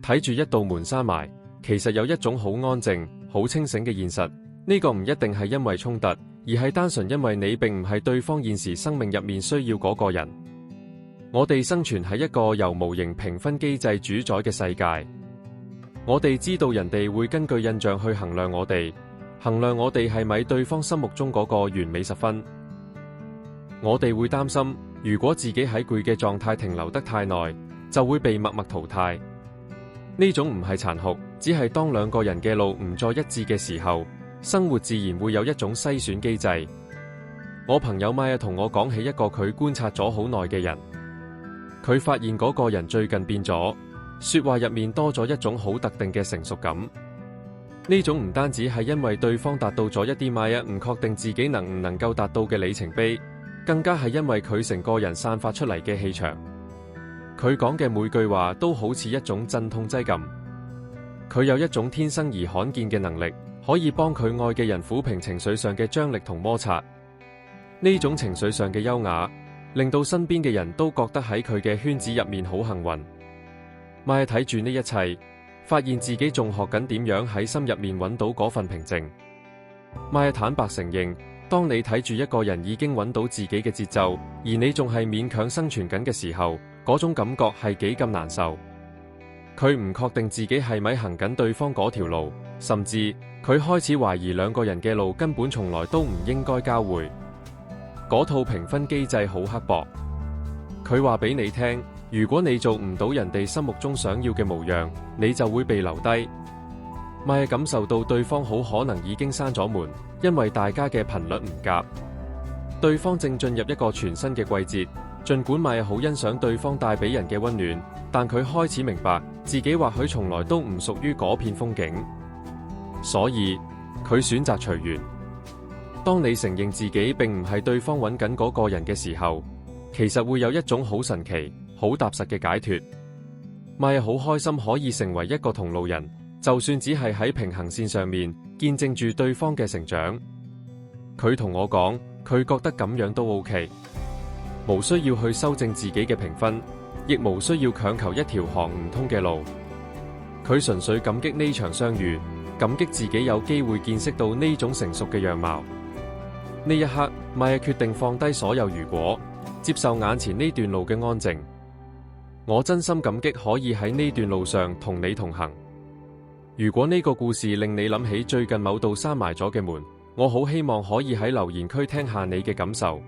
睇住一道門閂埋，其實有一種好安靜、好清醒嘅現實。呢個唔一定係因為衝突，而係單純因為你並唔係對方現時生命入面需要嗰個人。我哋生存喺一個由無形評分機制主宰嘅世界。我哋知道人哋會根據印象去衡量我哋係咪對方心目中嗰個完美十分。我哋會擔心，如果自己喺攰嘅狀態停留得太耐，就會被默默淘汰。呢種唔係殘酷，只係當兩個人嘅路唔再一致嘅時候，生活自然會有一種篩選機制。我朋友Maya同我講起一個佢觀察咗好耐嘅人，佢發現嗰個人最近變咗，說話入面多咗一種好特定嘅成熟感。呢種唔單止係因為對方達到咗一啲Maya唔確定自己能唔能夠達到嘅里程碑，更加係因為佢成個人散發出嚟嘅氣場。佢講嘅每句話都好似一種鎮痛劑咁。佢有一種天生而罕見嘅能力，可以幫佢愛嘅人撫平情緒上嘅張力同摩擦。呢種情緒上嘅優雅，令到身邊嘅人都覺得喺佢嘅圈子入面好幸運。Maya睇住呢一切，發現自己仲學緊點樣喺心入面揾到嗰份平靜。Maya坦白承認，當你睇住一個人已經揾到自己嘅節奏，而你仲係勉強生存緊嘅時候，嗰種感覺係幾咁難受。佢唔確定自己係咪行緊對方嗰條路，甚至佢開始懷疑兩個人嘅路根本從來都唔應該交匯。嗰套評分機制好刻薄，佢話俾你聽，如果你做唔到人哋心目中想要嘅模樣，你就會被留低。Maya感受到對方好可能已經閂咗門，因為大家嘅頻率唔夾。對方正進入一個全新嘅季節，儘管Maya好欣賞對方帶俾人嘅溫暖，但佢開始明白自己或許從來都唔屬於嗰片風景，所以佢選擇隨緣。當你承認自己並唔係對方揾緊嗰個人嘅時候，其實會有一種好神奇、好踏實嘅解脫。Maya好開心可以成為一個同路人，就算只係喺平行線上面見證住對方嘅成長。佢同我講，佢覺得咁樣都 OK， 無需要去修正自己嘅評分，亦無需要強求一條行唔通嘅路。佢純粹感激呢場相遇，感激自己有機會見識到呢種成熟嘅樣貌。呢一刻，Maya決定放低所有如果，接受眼前呢段路嘅安靜。我真心感激可以喺呢段路上同你同行。如果呢個故事令你諗起最近某道閂埋咗嘅門，我好希望可以喺留言區聽下你嘅感受。